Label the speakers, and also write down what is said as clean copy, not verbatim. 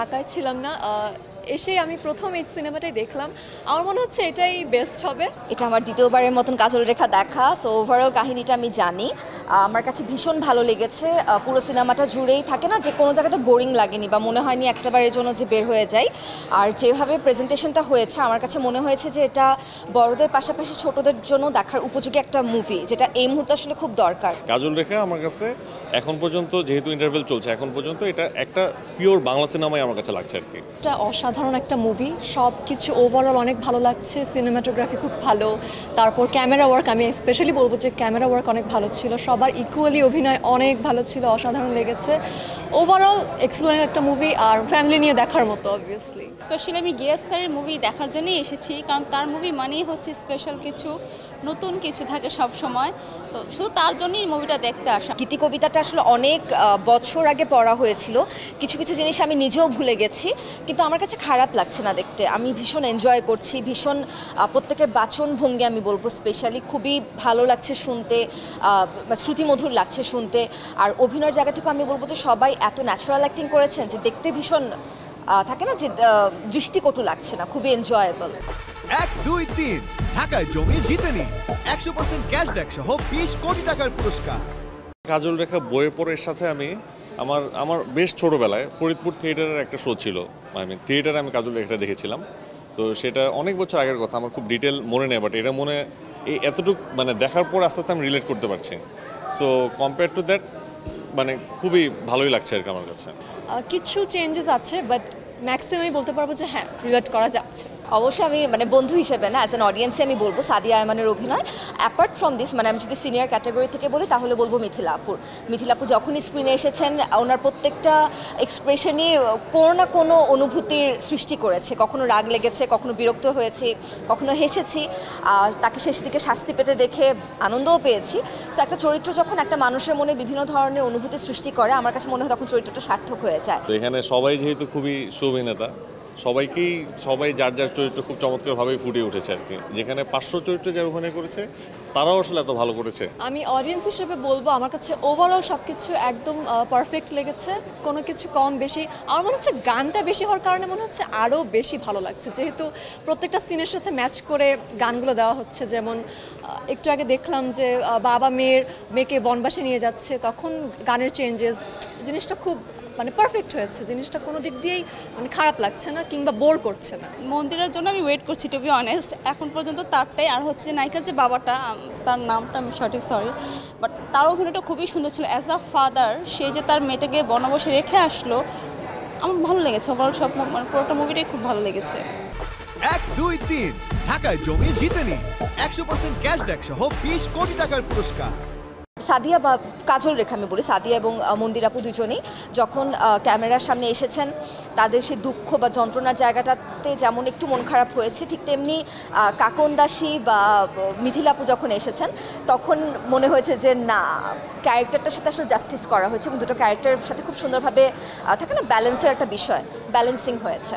Speaker 1: ঢাকায় ছিলাম না, এসে আমি প্রথম এই সিনেমাটাই দেখলাম। আমার মনে হচ্ছে এটাই বেস্ট হবে।
Speaker 2: এটা আমার দ্বিতীয়বারের মতন কাজল রেখা দেখা, সো ওভারঅল কাহিনীটা আমি জানি। আমার কাছে ভীষণ ভালো লেগেছে। পুরো সিনেমাটা জুড়েই থাকে না যে কোনো জায়গাতে বোরিং লাগেনি বা মনে হয়নি একটাবারের জন্য যে বের হয়ে যায়। আর যেভাবে প্রেজেন্টেশনটা হয়েছে আমার কাছে মনে হয়েছে যে এটা বড়দের পাশাপাশি ছোটদের জন্য দেখার উপযোগী একটা মুভি, যেটা এই মুহূর্তে আসলে খুব দরকার।
Speaker 3: কাজল রেখা আমার কাছে এখন পর্যন্ত, যেহেতু ইন্টারভেল চলছে, এখন পর্যন্ত এটা একটা পিওর বাংলা সিনেমাই আমার কাছে লাগছে আর কি।
Speaker 1: এটা অসাধারণ একটা মুভি, সব কিছু ওভারঅল অনেক ভালো লাগছে। সিনেমাটোগ্রাফি খুব ভালো, তারপর ক্যামেরা ওয়ার্ক, আমি স্পেশালি বলবো যে ক্যামেরা ওয়ার্ক অনেক ভালো ছিল। সবার ইকুয়ালি অভিনয় অনেক ভালো ছিল, অসাধারণ লেগেছে। ওভারঅল এক্সেলেন্ট একটা মুভি, আর ফ্যামিলি নিয়ে দেখার মতো অবভিয়াসলি।
Speaker 4: স্পেশালি আমি গিয়াস স্যারের মুভি দেখার জন্যই এসেছি, কারণ তার মুভি মানেই হচ্ছে স্পেশাল কিছু, নতুন কিছু থাকে সব সময়। তো শুধু তার জন্যই মুভিটা দেখতে আসা।
Speaker 2: গীতি কবিতাটা আসলে অনেক বছর আগে পড়া হয়েছিল, কিছু কিছু জিনিস আমি নিজেও ভুলে গেছি, কিন্তু আমার কাছে খারাপ লাগছে না দেখতে। আমি ভীষণ এনজয় করছি, ভীষণ প্রত্যেকের বাচন ভঙ্গি আমি বলবো স্পেশালি খুবই ভালো লাগছে শুনতে, শ্রুতিমধুর লাগছে শুনতে। আর অভিনয়ের জায়গা থেকে আমি বলবো যে সবাই এত ন্যাচারাল অ্যাক্টিং করেছেন যে দেখতে ভীষণ থাকে না যে দৃষ্টিকটু লাগছে না, খুবই এনজয়েবল।
Speaker 5: 1, 2, 3 ঢাকায় জমি জিতে নিন 100% ক্যাশব্যাক সহ 20 কোটি টাকার পুরস্কার।
Speaker 3: কাজল রেখা বইয়ের পরের সাথে আমি আমার বেশ ছোটোবেলায় ফরিদপুর থিয়েটারের একটা শো ছিল, থিয়েটারে আমি কাজল রেখাটা দেখেছিলাম। তো সেটা অনেক বছর আগের কথা, আমার খুব ডিটেল মনে নেই, বাট এটা মনে এই এতটুকু দেখার পর আস্তে আস্তে আমি রিলেট করতে পারছি। সো কম্পেয়ার টু দ্যাট খুবই ভালোই লাগছে আর কি আমার কাছে।
Speaker 1: কিছু চেঞ্জেস আছে, বাট ম্যাক্সিমামই বলতে পারবো যে হ্যাঁ, রিলেট করা যাচ্ছে।
Speaker 2: অবশ্যই আমি বন্ধু হিসেবে না, অ্যাজ অ্যান অডিয়েন্সে আমি বলবো সাদিয়া আয়মানের অভিনয়। অ্যাপার্ট ফ্রম দিস আমি যদি সিনিয়র ক্যাটাগরি থেকে বলি তাহলে বলবো মিথিলা আপু যখনই স্ক্রিনে এসেছেন ওনার প্রত্যেকটা এক্সপ্রেশনই কোনো না কোনো অনুভূতির সৃষ্টি করেছে। কখনো রাগ লেগেছে, কখনো বিরক্ত হয়েছি, কখনো হেসেছি। তাকে শেষ দিকে শাস্তি পেতে দেখে আনন্দও পেয়েছি। সো একটা চরিত্র যখন একটা মানুষের মনে বিভিন্ন ধরনের অনুভূতি সৃষ্টি করে, আমার কাছে মনে হয় তখন চরিত্রটা সার্থক হয়ে যায়।
Speaker 3: তো এখানে সবাই যেহেতু খুবই অভিনেতা, সবাই যার যার চরিত্র খুব চমৎকারভাবেই ফুটে উঠেছে আর কি। যেখানে 500 চরিত্রে যারা অভিনয় করেছে তারাও আসলে এত ভালো করেছে।
Speaker 1: আমি অডিয়েন্স হিসেবে বলবো আমার কাছে ওভারঅল সব কিছু একদম পারফেক্ট লেগেছে, কোনো কিছু কম বেশি। আমার মনে হচ্ছে গানটা বেশি হওয়ার কারণে মনে হচ্ছে আরও বেশি ভালো লাগছে, যেহেতু প্রত্যেকটা সিনের সাথে ম্যাচ করে গানগুলো দেওয়া হচ্ছে। যেমন একটু আগে দেখলাম যে বাবা মেয়েকে বনবাসে নিয়ে যাচ্ছে, তখন গানের চেঞ্জেস, জিনিসটা খুব পারফেক্ট হয়েছে। জিনিসটা কোনো দিক দিয়েই খারাপ লাগছে না কিংবা বোর করছে না।
Speaker 4: মন্দিরের জন্য আমি ওয়েট করছি টু বি অনেস্ট, এখন পর্যন্ত তারটাই। আর হচ্ছে যে নায়িকার যে বাবাটা, তার নামটা আমি সঠিক সরি, বাট তার অভিনয়টা খুবই সুন্দর ছিল। অ্যাজ আ ফাদার সে যে তার মেয়েটাকে বনবাসে রেখে আসলো, আমার ভালো লেগেছে। ওভারঅল সব পুরোটা মুভিটাই খুব ভালো লেগেছে।
Speaker 5: 1, 2, 3 ঢাকায় জমি জিতে নিন 100% ক্যাশব্যাক সহ 20 কোটি টাকার পুরস্কার।
Speaker 2: সাদিয়া বা কাজল রেখা আমি বলি, সাদিয়া এবং মন্দির আপু দুজনেই যখন ক্যামেরার সামনে এসেছেন, তাদের সেই দুঃখ বা যন্ত্রণার জায়গাটাতে যেমন একটু মন খারাপ হয়েছে, ঠিক তেমনি কাকন দাসী বা মিথিলা আপু যখন এসেছেন তখন মনে হয়েছে যে না, ক্যারেক্টারটার সাথে আসলে জাস্টিস করা হয়েছে এবং দুটো ক্যারেক্টারের সাথে খুব সুন্দরভাবে থাকে না ব্যালেন্সের একটা বিষয়, ব্যালেন্সিং হয়েছে।